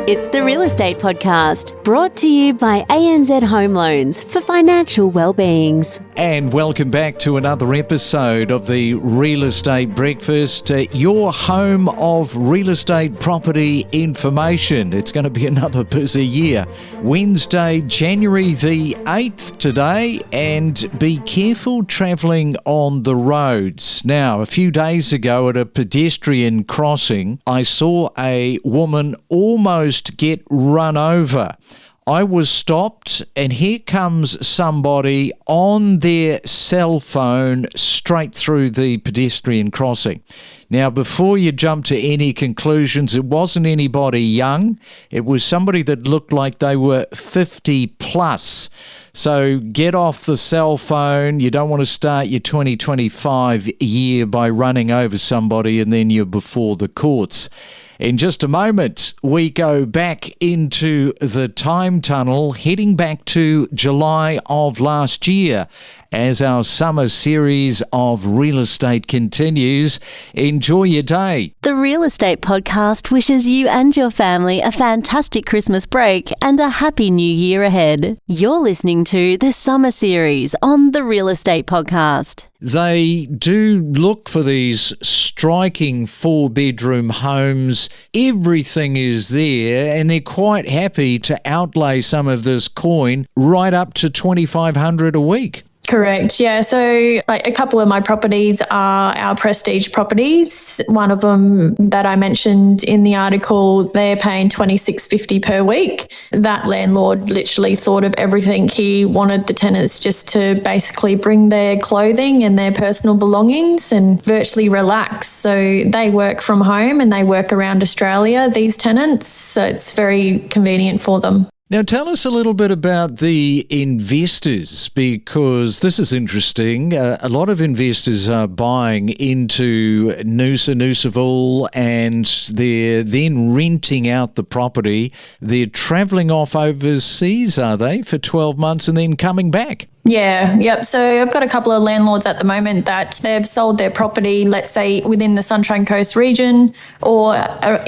It's the Real Estate Podcast, brought to you by ANZ Home Loans for financial well-beings. And welcome back to another episode of the Real Estate Breakfast, your home of real estate property information. It's going to be another busy year. Wednesday, January the 8th today, and be careful travelling on the roads. Now, a few days ago at a pedestrian crossing, I saw a woman almost get run over. I was stopped, and here comes somebody on their cell phone straight through the pedestrian crossing. Now, before you jump to any conclusions, it wasn't anybody young. It was somebody that looked like they were 50 plus. So get off the cell phone. You don't want to start your 2025 year by running over somebody and then you're before the courts. In just a moment, we go back into the time tunnel, heading back to July of last year as our summer series of real estate continues. Enjoy your day. The Real Estate Podcast wishes you and your family a fantastic Christmas break and a happy new year ahead. You're listening to the summer series on the Real Estate Podcast. They do look for these striking 4-bedroom homes. Everything is there, and they're quite happy to outlay some of this coin right up to $2,500 a week. Correct. Yeah. So a couple of my properties are our prestige properties. One of them that I mentioned in the article, they're paying $2,650 per week. That landlord literally thought of everything. He wanted the tenants just to basically bring their clothing and their personal belongings and virtually relax. So they work from home and they work around Australia, these tenants. So it's very convenient for them. Now, tell us a little bit about the investors, because this is interesting. A lot of investors are buying into Noosaville, and they're then renting out the property. They're travelling off overseas, are they, for 12 months and then coming back? Yeah, yep. So I've got a couple of landlords at the moment that they've sold their property, let's say within the Sunshine Coast region or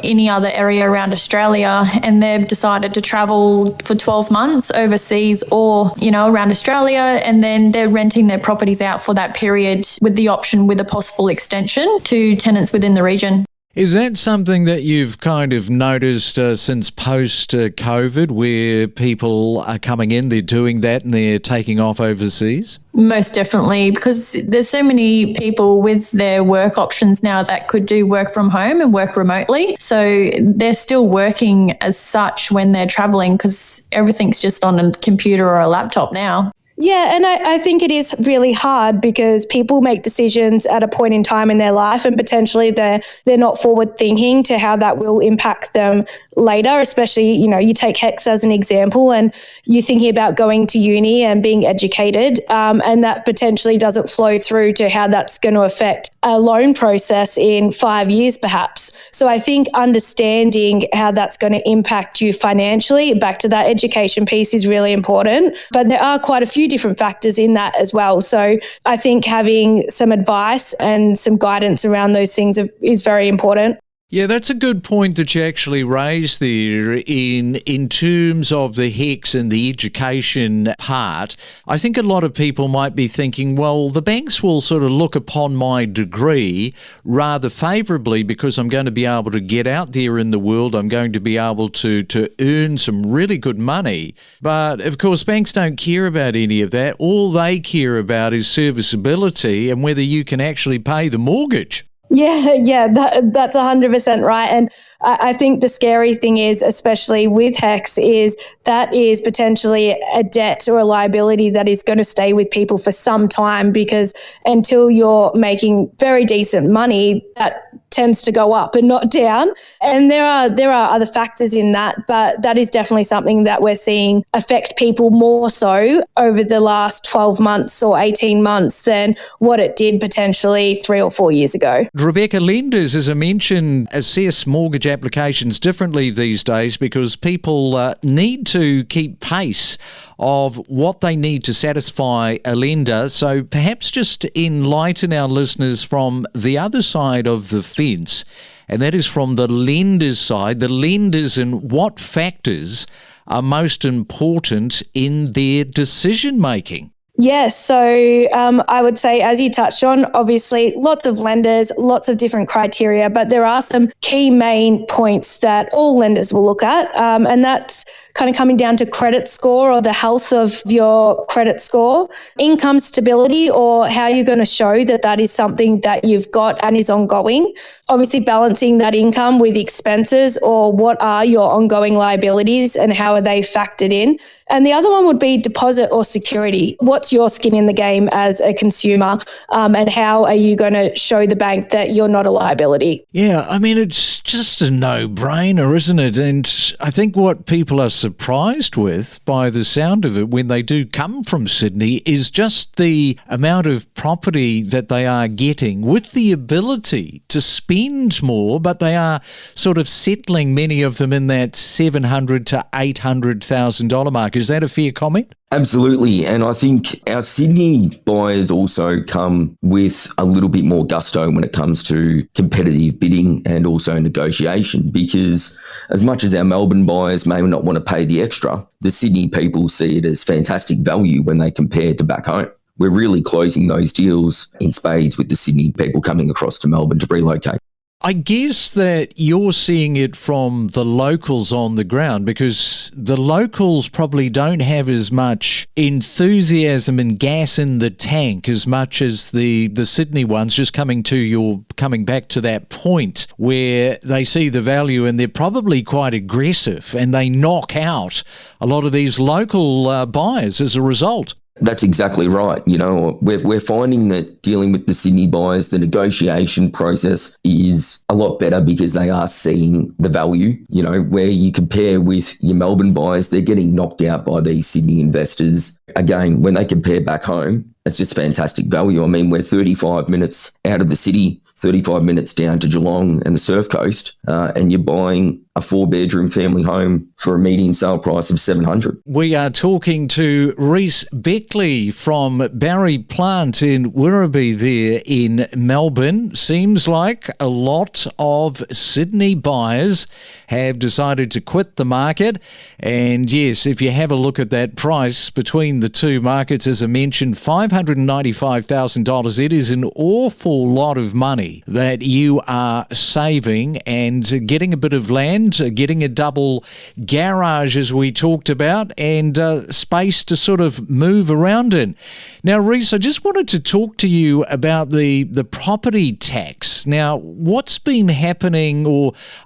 any other area around Australia, and they've decided to travel for 12 months overseas or, around Australia, and then they're renting their properties out for that period with the option with a possible extension to tenants within the region. Is that something that you've kind of noticed since post-COVID, where people are coming in, they're doing that and they're taking off overseas? Most definitely, because there's so many people with their work options now that could do work from home and work remotely. So they're still working as such when they're traveling because everything's just on a computer or a laptop now. Yeah, and I think it is really hard because people make decisions at a point in time in their life and potentially they're not forward thinking to how that will impact them later, especially, you take HECS as an example and you're thinking about going to uni and being educated, and that potentially doesn't flow through to how that's going to affect a loan process in 5 years perhaps. So I think understanding how that's going to impact you financially, back to that education piece, is really important. But there are quite a few different factors in that as well. So I think having some advice and some guidance around those things is very important. Yeah, that's a good point that you actually raised there in terms of the HECS and the education part. I think a lot of people might be thinking, well, the banks will sort of look upon my degree rather favourably because I'm going to be able to get out there in the world. I'm going to be able to earn some really good money. But, of course, banks don't care about any of that. All they care about is serviceability and whether you can actually pay the mortgage. Yeah, that's 100% right. And I think the scary thing is, especially with HECS, is that is potentially a debt or a liability that is going to stay with people for some time, because until you're making very decent money, that tends to go up and not down. And there are other factors in that, but that is definitely something that we're seeing affect people more so over the last 12 months or 18 months than what it did potentially 3 or 4 years ago. Rebecca, lenders, as I mentioned, assess mortgage applications differently these days because people need to keep pace of what they need to satisfy a lender. So perhaps just enlighten our listeners from the other side of the fence and that is from the lender's side. The lenders, and what factors are most important in their decision making? Yes. So I would say, as you touched on, obviously lots of lenders, lots of different criteria, but there are some key main points that all lenders will look at. And that's kind of coming down to credit score or the health of your credit score, income stability, or how you're going to show that that is something that you've got and is ongoing. Obviously balancing that income with expenses, or what are your ongoing liabilities and how are they factored in. And the other one would be deposit or security. What's your skin in the game as a consumer, and how are you going to show the bank that you're not a liability? Yeah, I mean, it's just a no-brainer, isn't it? And I think what people are surprised with, by the sound of it, when they do come from Sydney, is just the amount of property that they are getting, with the ability to spend more, but they are sort of settling, many of them, in that $700,000 to $800,000 mark. Is that a fair comment? Absolutely. And I think our Sydney buyers also come with a little bit more gusto when it comes to competitive bidding and also negotiation, because as much as our Melbourne buyers may not want to pay the extra, the Sydney people see it as fantastic value when they compare to back home. We're really closing those deals in spades with the Sydney people coming across to Melbourne to relocate. I guess that you're seeing it from the locals on the ground, because the locals probably don't have as much enthusiasm and gas in the tank as much as the Sydney ones, just coming back to that point where they see the value and they're probably quite aggressive and they knock out a lot of these local buyers as a result. That's exactly right. You know, we're finding that dealing with the Sydney buyers, the negotiation process is a lot better because they are seeing the value. You know, where you compare with your Melbourne buyers, they're getting knocked out by these Sydney investors. Again, when they compare back home, it's just fantastic value. I mean, we're 35 minutes out of the city, 35 minutes down to Geelong and the Surf Coast, and you're buying a 4-bedroom family home for a median sale price of $700,000. We are talking to Reece Beckley from Barry Plant in Werribee there in Melbourne. Seems like a lot of Sydney buyers have decided to quit the market. And yes, if you have a look at that price between the two markets, as I mentioned, $595,000, it is an awful lot of money that you are saving, and getting a bit of land, getting a double garage as we talked about, and space to sort of move around in. Now, Reece, I just wanted to talk to you about the property tax. Now, what's been happening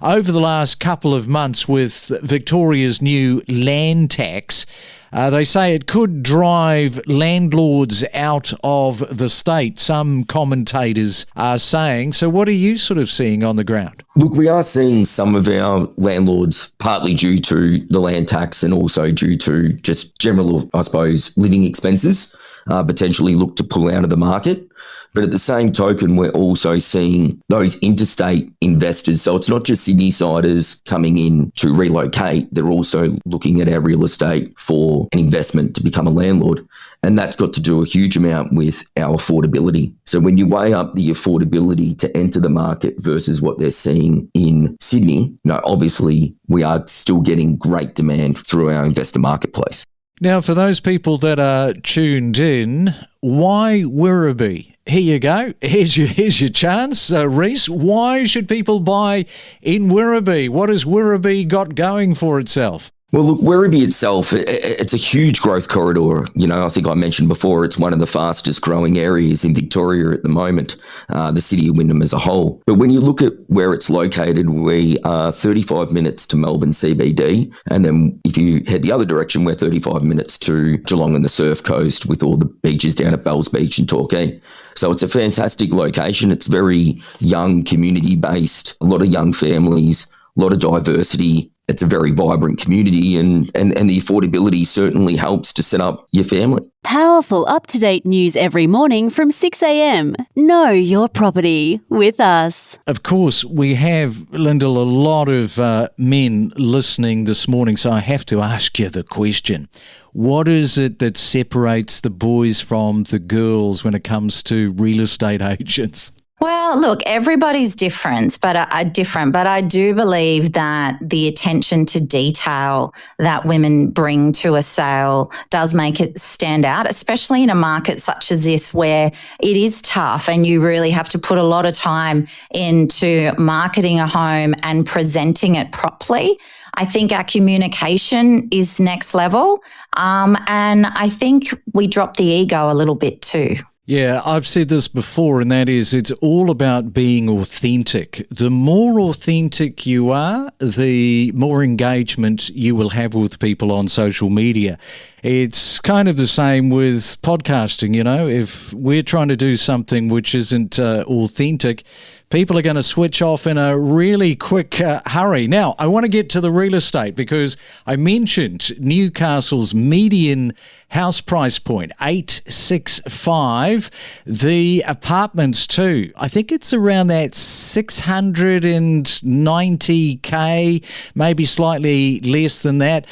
over the last couple of months with Victoria's new land tax? They say it could drive landlords out of the state, some commentators are saying. So what are you sort of seeing on the ground? Look, we are seeing some of our landlords, partly due to the land tax and also due to just general, I suppose, living expenses, potentially look to pull out of the market. But at the same token, we're also seeing those interstate investors. So it's not just Sydney-siders coming in to relocate. They're also looking at our real estate for an investment to become a landlord. And that's got to do a huge amount with our affordability. So when you weigh up the affordability to enter the market versus what they're seeing in Sydney, obviously we are still getting great demand through our investor marketplace. Now, for those people that are tuned in, why Werribee? Here you go. Here's your chance, Reece. Why should people buy in Werribee? What has Werribee got going for itself? Well, look, Werribee itself, it's a huge growth corridor. You know, I think I mentioned before, it's one of the fastest growing areas in Victoria at the moment, the city of Wyndham as a whole. But when you look at where it's located, we are 35 minutes to Melbourne CBD. And then if you head the other direction, we're 35 minutes to Geelong and the Surf Coast with all the beaches down at Bells Beach and Torquay. So it's a fantastic location. It's very young, community-based, a lot of young families, a lot of diversity. It's a very vibrant community, and the affordability certainly helps to set up your family. Powerful, up-to-date news every morning from 6 a.m. Know your property with us. Of course, we have, Lyndall, a lot of men listening this morning, so I have to ask you the question. What is it that separates the boys from the girls when it comes to real estate agents? Well, look, everybody's different, but I do believe that the attention to detail that women bring to a sale does make it stand out, especially in a market such as this where it is tough and you really have to put a lot of time into marketing a home and presenting it properly. I think our communication is next level, and I think we drop the ego a little bit too. Yeah, I've said this before, and that is it's all about being authentic. The more authentic you are, the more engagement you will have with people on social media. It's kind of the same with podcasting, you know. If we're trying to do something which isn't authentic, people are going to switch off in a really quick hurry. Now, I want to get to the real estate because I mentioned Newcastle's median house price point, 865. The apartments too, I think it's around that 690K, maybe slightly less than that.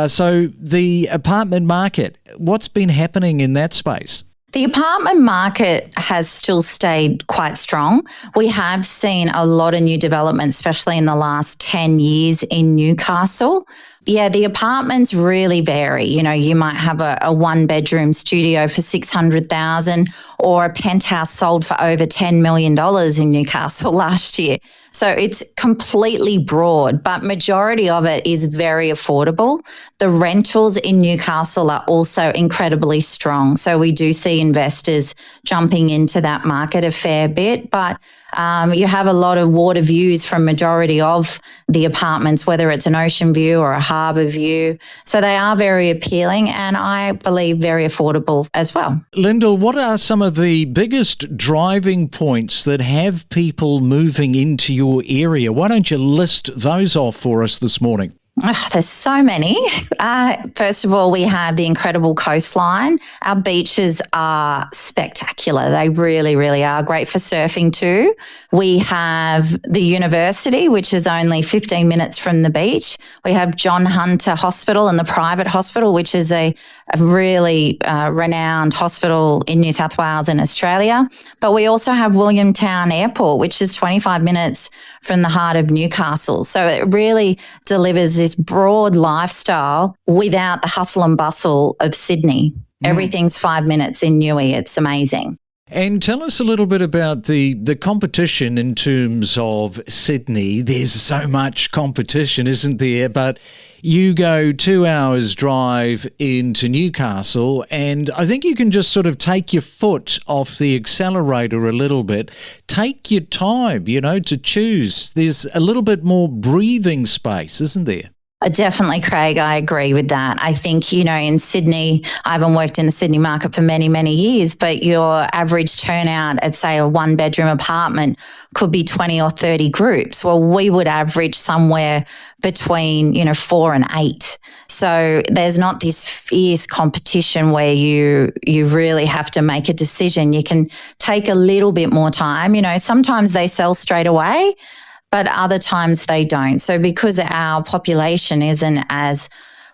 So the apartment market, what's been happening in that space? The apartment market has still stayed quite strong. We have seen a lot of new developments, especially in the last 10 years in Newcastle. Yeah, the apartments really vary. You know, you might have a one-bedroom studio for $600,000 or a penthouse sold for over $10 million in Newcastle last year. So it's completely broad, but majority of it is very affordable. The rentals in Newcastle are also incredibly strong. So we do see investors jumping into that market a fair bit, but you have a lot of water views from majority of the apartments, whether it's an ocean view or a harbour view. So they are very appealing and I believe very affordable as well. Lyndall, what are some of the biggest driving points that have people moving into your area? Why don't you list those off for us this morning? Oh, there's so many. First of all, we have the incredible coastline. Our beaches are spectacular. They really, really are great for surfing too. We have the university, which is only 15 minutes from the beach. We have John Hunter Hospital and the private hospital, which is a really renowned hospital in New South Wales and Australia. But we also have Williamtown Airport, which is 25 minutes from the heart of Newcastle. So it really delivers this broad lifestyle without the hustle and bustle of Sydney. Everything's 5 minutes in Newey. It's amazing. And tell us a little bit about the competition in terms of Sydney. There's so much competition, isn't there? But you go 2 hours drive into Newcastle and I think you can just sort of take your foot off the accelerator a little bit. Take your time, you know, to choose. There's a little bit more breathing space, isn't there? Definitely, Craig. I agree with that. I think, you know, in Sydney, I haven't worked in the Sydney market for many, many years, but your average turnout at, say, a one-bedroom apartment could be 20 or 30 groups. Well, we would average somewhere between, 4 and 8. So there's not this fierce competition where you really have to make a decision. You can take a little bit more time. You know, sometimes they sell straight away, but other times they don't. So because our population isn't as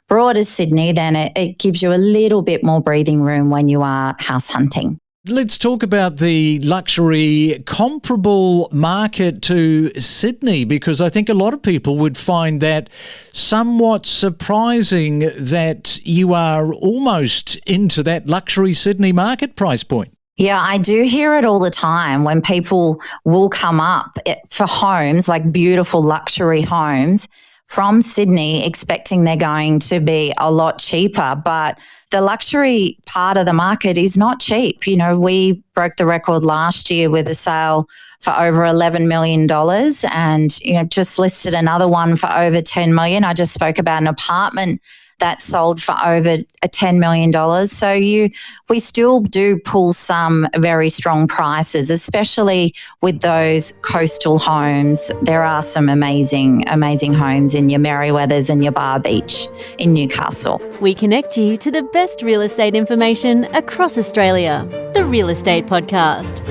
broad as Sydney, then it gives you a little bit more breathing room when you are house hunting. Let's talk about the luxury comparable market to Sydney, because I think a lot of people would find that somewhat surprising that you are almost into that luxury Sydney market price point. Yeah, I do hear it all the time when people will come up for homes, like beautiful luxury homes from Sydney, expecting they're going to be a lot cheaper. But the luxury part of the market is not cheap. You know, we broke the record last year with a sale for over $11 million and, just listed another one for over $10 million. I just spoke about an apartment that sold for over $10 million. So we still do pull some very strong prices, especially with those coastal homes. There are some amazing, amazing homes in your Merriweathers and your Bar Beach in Newcastle. We connect you to the best real estate information across Australia. The Real Estate Podcast.